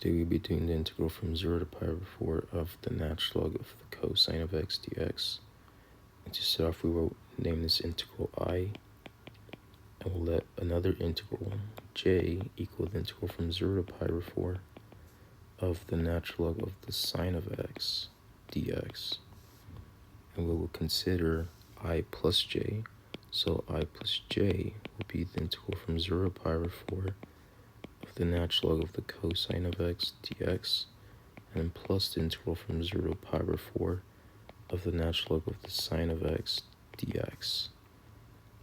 Today we'll be doing the integral from 0 to pi over 4 of the natural log of the cosine of x dx. And to start off, we will name this integral I, and we'll let another integral j equal the integral from 0 to pi over 4 of the natural log of the sine of x dx. And we will consider I plus j. So I plus j will be the integral from 0 to pi over 4 of the natural log of the cosine of x dx, and plus the integral from 0 to pi over 4 of the natural log of the sine of x dx.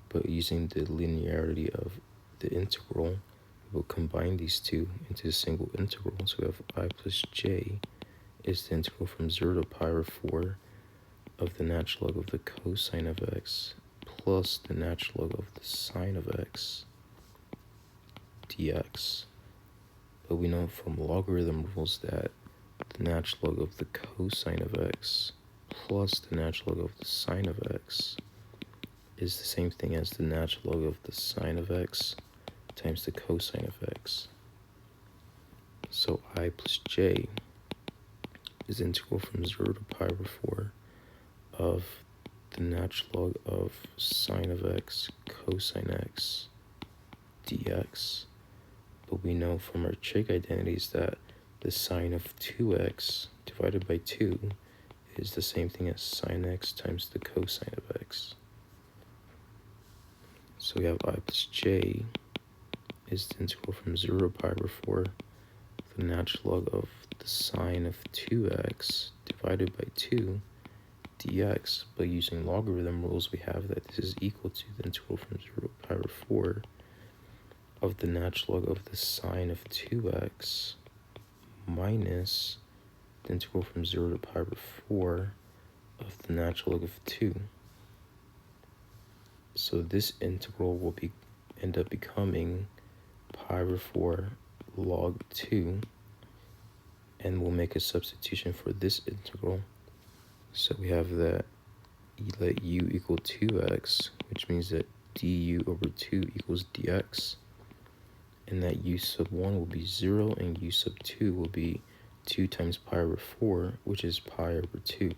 But using the linearity of the integral, we will combine these two into a single integral. So we have I plus j is the integral from 0 to pi over 4 of the natural log of the cosine of x plus the natural log of the sine of x dx. But we know from logarithm rules that the natural log of the cosine of x plus the natural log of the sine of x is the same thing as the natural log of the sine of x times the cosine of x. So I plus j is integral from 0 to pi over 4 of the natural log of sine of x cosine x dx. But we know from our trig identities that the sine of 2x divided by 2 is the same thing as sine x times the cosine of x. So we have I plus j is the integral from 0 to pi over 4 of the natural log of the sine of 2x divided by 2 dx. But using logarithm rules, we have that this is equal to the integral from 0 to pi over 4 of the natural log of the sine of 2x minus the integral from 0 to pi over 4 of the natural log of 2. So this integral will end up becoming pi over 4 log 2, and we'll make a substitution for this integral. So we have that let u equal 2x, which means that du over 2 equals dx, and that u sub 1 will be 0, and u sub 2 will be 2 times pi over 4, which is pi over 2.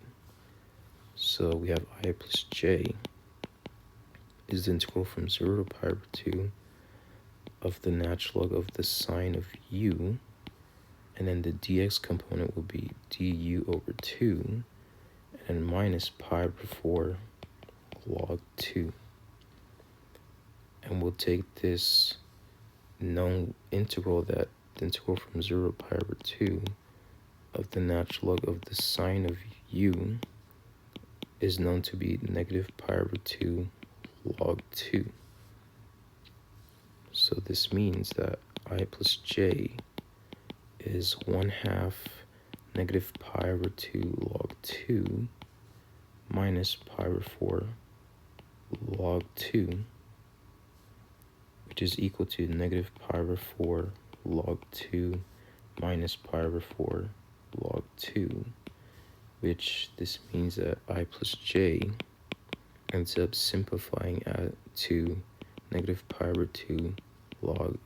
So we have I plus j is the integral from 0 to pi over 2 of the natural log of the sine of u, and then the dx component will be du over 2, and then minus pi over 4 log 2. And we'll take this known integral, that the integral from 0 to pi over 2 of the natural log of the sine of u is known to be negative pi over 2 log 2. So this means that I plus j is 1/2 negative pi over 2 log 2 minus pi over 4 log 2, which is equal to negative pi over 4 log 2 minus pi over 4 log 2, which this means that I plus j ends up simplifying to negative pi over 2 log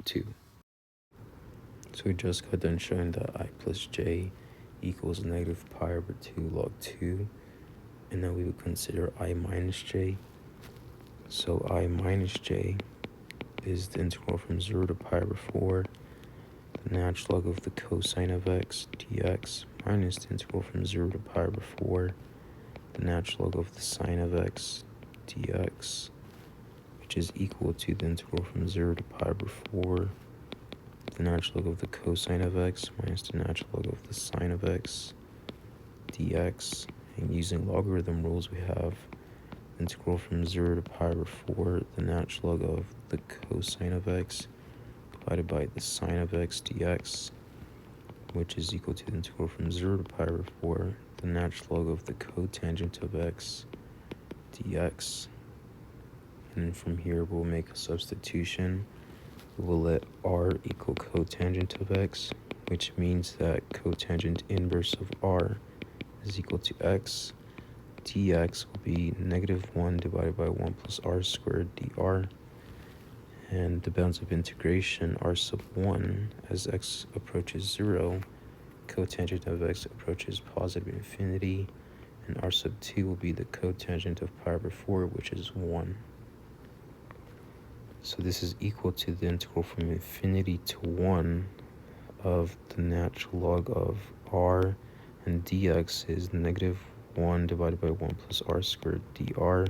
2. So we just got done showing that I plus j equals negative pi over 2 log 2, and now we would consider I minus j. So I minus j is the integral from 0 to pi over 4, the natural log of the cosine of x dx, minus the integral from 0 to pi over 4, the natural log of the sine of x dx, which is equal to the integral from 0 to pi over 4, the natural log of the cosine of x minus the natural log of the sine of x dx. And using logarithm rules, we have integral from 0 to pi over 4, the natural log of the cosine of x divided by the sine of x dx, which is equal to the integral from 0 to pi over 4, the natural log of the cotangent of x dx. And then from here, we'll make a substitution. We'll let r equal cotangent of x, which means that cotangent inverse of r is equal to x. Dx will be negative 1 divided by 1 plus r squared dr. And the bounds of integration are sub 1 as x approaches 0, cotangent of x approaches positive infinity, and r sub 2 will be the cotangent of pi over 4, which is 1. So this is equal to the integral from infinity to 1 of the natural log of r, and dx is negative 1 divided by 1 plus r squared dr.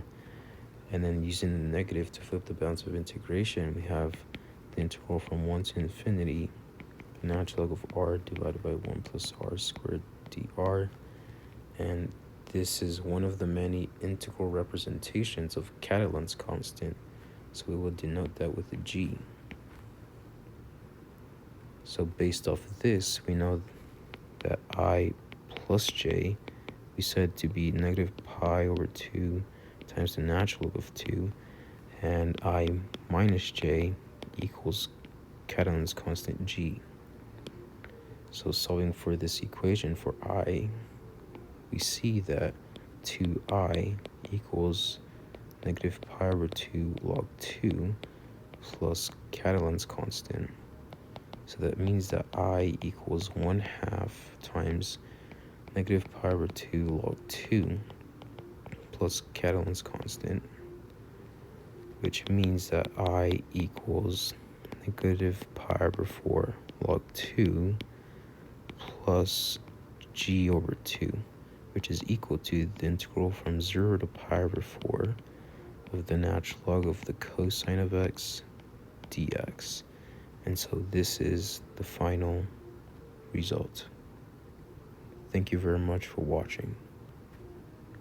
And then using the negative to flip the bounds of integration, we have the integral from 1 to infinity, the natural log of r divided by 1 plus r squared dr. And this is one of the many integral representations of Catalan's constant, so we will denote that with a g. So based off of this, we know that I plus j we said to be negative pi over 2 times the natural log of 2, and I minus j equals Catalan's constant g. So solving for this equation for I, we see that 2I equals negative pi over 2 log 2 plus Catalan's constant. So that means that I equals 1/2 times negative pi over 2 log 2 plus Catalan's constant, which means that I equals negative pi over 4 log 2 plus g over 2, which is equal to the integral from 0 to pi over 4 of the natural log of the cosine of x dx. And so this is the final result. Thank you very much for watching.